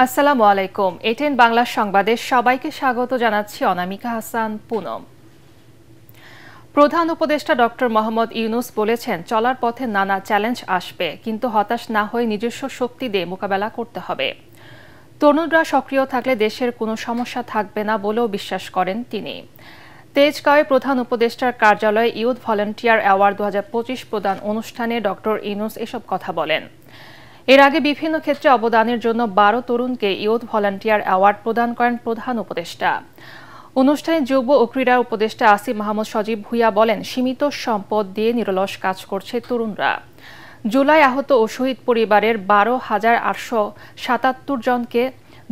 আসসালামু আলাইকুম। এটিএন বাংলা সংবাদে সবাইকে স্বাগত জানাচ্ছি অনামিকা হাসান পুনম। প্রধান উপদেষ্টা ডক্টর মোহাম্মদ ইউনূস বলেছেন, চলার পথে নানা চ্যালেঞ্জ আসবে, কিন্তু হতাশ না হয়ে নিজস্ব শক্তি দিয়ে মোকাবেলা করতে হবে। তরুণরা সক্রিয় থাকলে দেশের কোনো সমস্যা থাকবে না বলেও বিশ্বাস করেন তিনি। তেজগাঁওয়ে প্রধান উপদেষ্টার কার্যালয়ে ইউথ ভলান্টিয়ার অ্যাওয়ার্ড 2025 প্রদান অনুষ্ঠানে ডক্টর ইউনূস এসব কথা বলেন। এর আগে বিভিন্ন ক্ষেত্রে অবদানের জন্য 12 তরুণকে ইউথ ভলান্টিয়ার অ্যাওয়ার্ড প্রদান করেন প্রধান উপদেষ্টা। অনুষ্ঠানে যুব ও ক্রীড়া উপদেষ্টা আসিফ মাহমুদ সজীব ভুঁইয়া বলেন, সীমিত সম্পদ দিয়ে নিরলস কাজ করছে তরুণরা। জুলাই আহত ও শহীদ পরিবারের 12,877 জনকে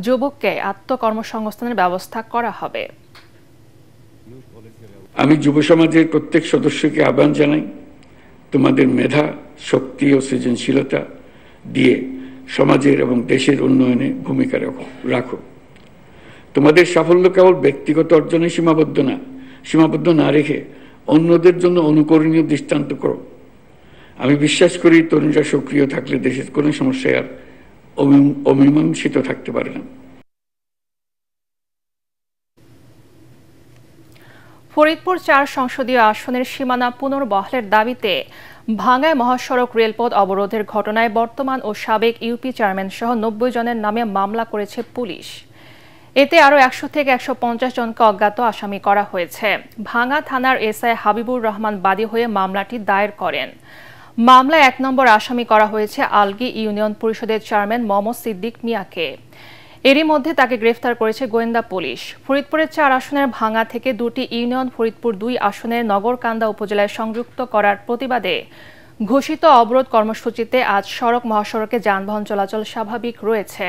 যুবককে আত্মকর্মসংস্থানের ব্যবস্থা করা হবে। আমি যুব সমাজের প্রত্যেক সদস্যকে আহ্বান জানাই, তোমাদের মেধা, শক্তি ও সৃজনশীলতা দিয়ে সমাজের এবং দেশের উন্নয়নে ভূমিকা রাখো। তোমাদের সাফল্য কেবল ব্যক্তিগত অর্জনে সীমাবদ্ধ না রেখে অন্যদের জন্য অনুকরণীয় দৃষ্টান্ত করো। আমি বিশ্বাস করি, তরুণরা সক্রিয় থাকলে দেশের কোনো সমস্যায় আর অমীমাংসিত থাকতে পারে না। ফরিদপুর 4 সংসদীয় আসনের সীমানা পুনর্বহালের দাবিতে ভাঙ্গায় মহাসড়ক রেলপথ অবরোধের ঘটনায় বর্তমান ও সাবেক ইউপি চেয়ারম্যান সহ 90 জনের নামে মামলা করেছে পুলিশ। এতে আরও 100 থেকে 150 জনকে অজ্ঞাত আসামি করা হয়েছে। ভাঙ্গা থানার এসআই হাবিবুর রহমান বাদী হয়ে মামলাটি দায়ের করেন। মামলায় 1 নম্বর আসামি করা হয়েছে আলগী ইউনিয়ন পরিষদের চেয়ারম্যান মোহাম্মদ সিদ্দিক মিয়াকে। এরই মধ্যে তাকে গ্রেফতার করেছে গোয়েন্দা পুলিশ। ফরিদপুরের 4 আসনের ভাঙ্গা থেকে 2টি ইউনিয়ন ফরিদপুর 2 আসনের নগরকান্দা উপজেলায় সংযুক্ত করার প্রতিবাদে ঘোষিত অবরোধ কর্মসূচিতে আজ সড়ক মহাসড়কে যানবাহন চলাচল স্বাভাবিক রয়েছে।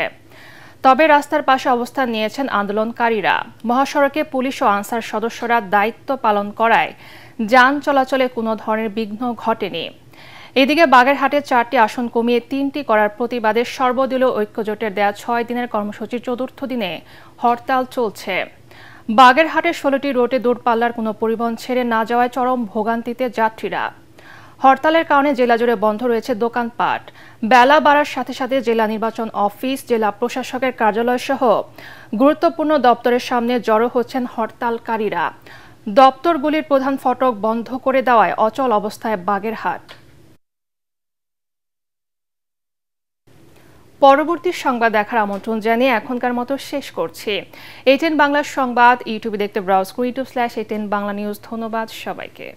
তবে রাস্তার পাশে অবস্থান নিয়েছেন আন্দোলনকারীরা। মহাসড়কে পুলিশ ও আনসার সদস্যরা দায়িত্ব পালন করায় যান চলাচলে কোনো ধরনের বিঘ্ন ঘটেনি। এদিকে বাগেরহাটের 4টি আসন কমিয়ে 3টি করার প্রতিবাদে সর্বদলীয় ঐক্যজোটের দেয়া 6 দিনের কর্মসূচির 4র্থ দিনে হরতাল চলছে। বাগেরহাটের 16টি রোডে দূরপাল্লার কোনো পরিবহন ছেড়ে না যাওয়ায় চরম ভোগান্তিতে যাত্রীরা। হরতালের কারণে জেলা জুড়ে বন্ধ রয়েছে দোকানপাট। বেলা বাড়ার সাথে সাথে জেলা নির্বাচন অফিস, জেলা প্রশাসকের কার্যালয় সহ গুরুত্বপূর্ণ দপ্তরের সামনে জড়ো হচ্ছেন হরতালকারীরা। দপ্তরগুলির প্রধান ফটক বন্ধ করে দেওয়ায় অচল অবস্থায় বাগেরহাট। পরবর্তী সংবাদ দেখার আমন্ত্রণ জানিয়ে এখনকার মতো শেষ করছি। এটিএন বাংলা সংবাদ ইউটিউবে দেখতে ব্রাউজ করে youtube/ATN বাংলা নিউজ। ধন্যবাদ সবাইকে।